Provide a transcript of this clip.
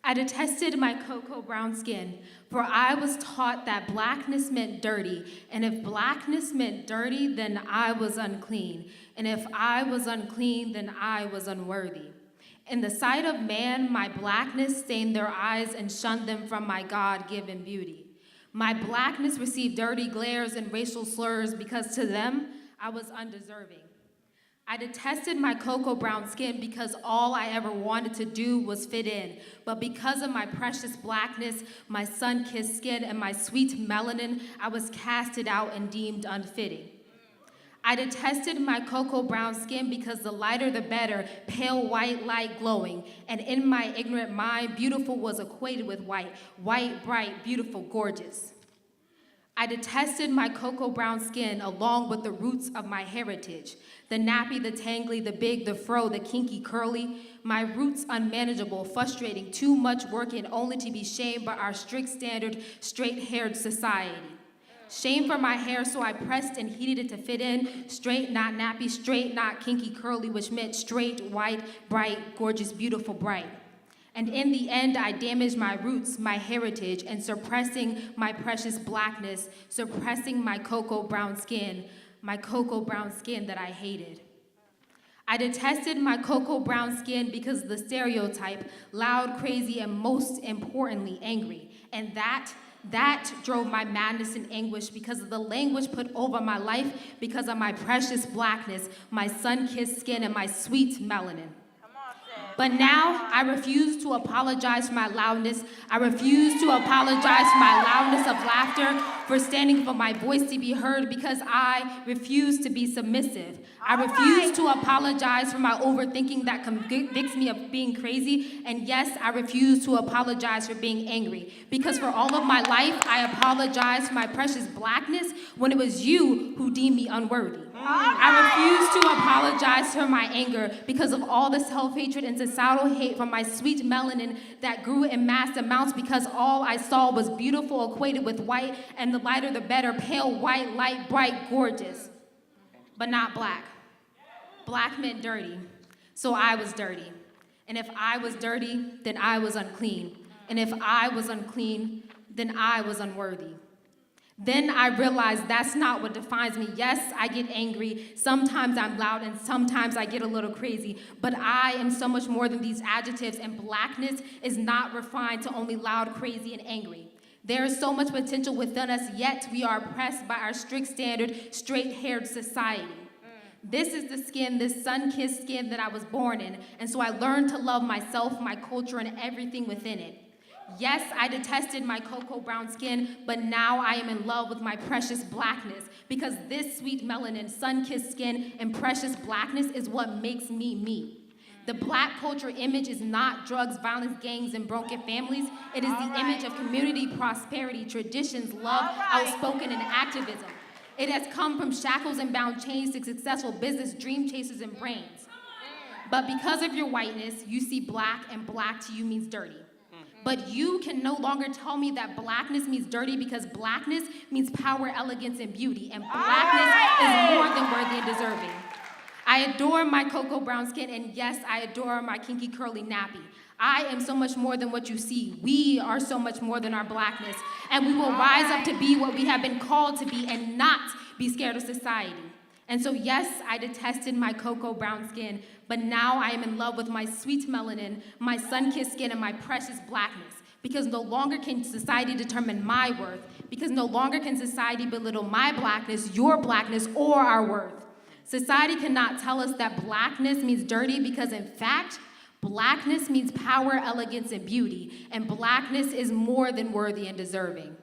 I detested my cocoa brown skin, for I was taught that blackness meant dirty, and if blackness meant dirty, then I was unclean, and if I was unclean, then I was unworthy. In the sight of man, my blackness stained their eyes and shunned them from my God-given beauty. My blackness received dirty glares and racial slurs because to them I was undeserving. I detested my cocoa brown skin because all I ever wanted to do was fit in. But because of my precious blackness, my sun-kissed skin, and my sweet melanin, I was casted out and deemed unfitting. I detested my cocoa brown skin because the lighter the better, pale white light glowing. And in my ignorant mind, beautiful was equated with white. White, bright, beautiful, gorgeous. I detested my cocoa brown skin along with the roots of my heritage. The nappy, the tangly, the big, the fro, the kinky, curly. My roots unmanageable, frustrating, too much working only to be shamed by our strict standard, straight-haired society. Shame for my hair, so I pressed and heated it to fit in. Straight, not nappy, straight, not kinky, curly, which meant straight, white, bright, gorgeous, beautiful, bright. And in the end, I damaged my roots, my heritage, and suppressing my precious blackness, suppressing my cocoa brown skin that I hated. I detested my cocoa brown skin because of the stereotype, loud, crazy, and most importantly, angry. And that drove my madness and anguish because of the language put over my life, because of my precious blackness, my sun-kissed skin, and my sweet melanin. But now, I refuse to apologize for my loudness. I refuse to apologize for my loudness of laughter, for standing for my voice to be heard, because I refuse to be submissive. I refuse to apologize for my overthinking that convicts me of being crazy. And yes, I refuse to apologize for being angry, because for all of my life, I apologized for my precious blackness when it was you who deemed me unworthy. I refuse to apologize for my anger because of all the self-hatred and societal hate from my sweet melanin that grew in mass amounts, because all I saw was beautiful equated with white, and the lighter the better, pale white, light, bright, gorgeous, but not black. Black meant dirty, so I was dirty. And if I was dirty, then I was unclean. And if I was unclean, then I was unworthy. Then I realized that's not what defines me. Yes, I get angry. Sometimes I'm loud, and sometimes I get a little crazy. But I am so much more than these adjectives, and blackness is not refined to only loud, crazy, and angry. There is so much potential within us, yet we are oppressed by our strict standard, straight-haired society. This is the skin, this sun-kissed skin that I was born in, and so I learned to love myself, my culture, and everything within it. Yes, I detested my cocoa brown skin, but now I am in love with my precious blackness, because this sweet melanin, sun-kissed skin, and precious blackness is what makes me me. The black culture image is not drugs, violence, gangs, and broken families. It is the image of community, prosperity, traditions, love, outspoken, and activism. It has come from shackles and bound chains to successful business, dream chasers, and brains. But because of your whiteness, you see black, and black to you means dirty. But you can no longer tell me that blackness means dirty, because blackness means power, elegance, and beauty, and blackness is more than worthy and deserving. I adore my cocoa brown skin, and yes, I adore my kinky curly nappy. I am so much more than what you see. We are so much more than our blackness, and we will rise up to be what we have been called to be and not be scared of society. And so yes, I detested my cocoa brown skin, but now I am in love with my sweet melanin, my sun-kissed skin, and my precious blackness, because no longer can society determine my worth, because no longer can society belittle my blackness, your blackness, or our worth. Society cannot tell us that blackness means dirty, because in fact, blackness means power, elegance, and beauty, and blackness is more than worthy and deserving.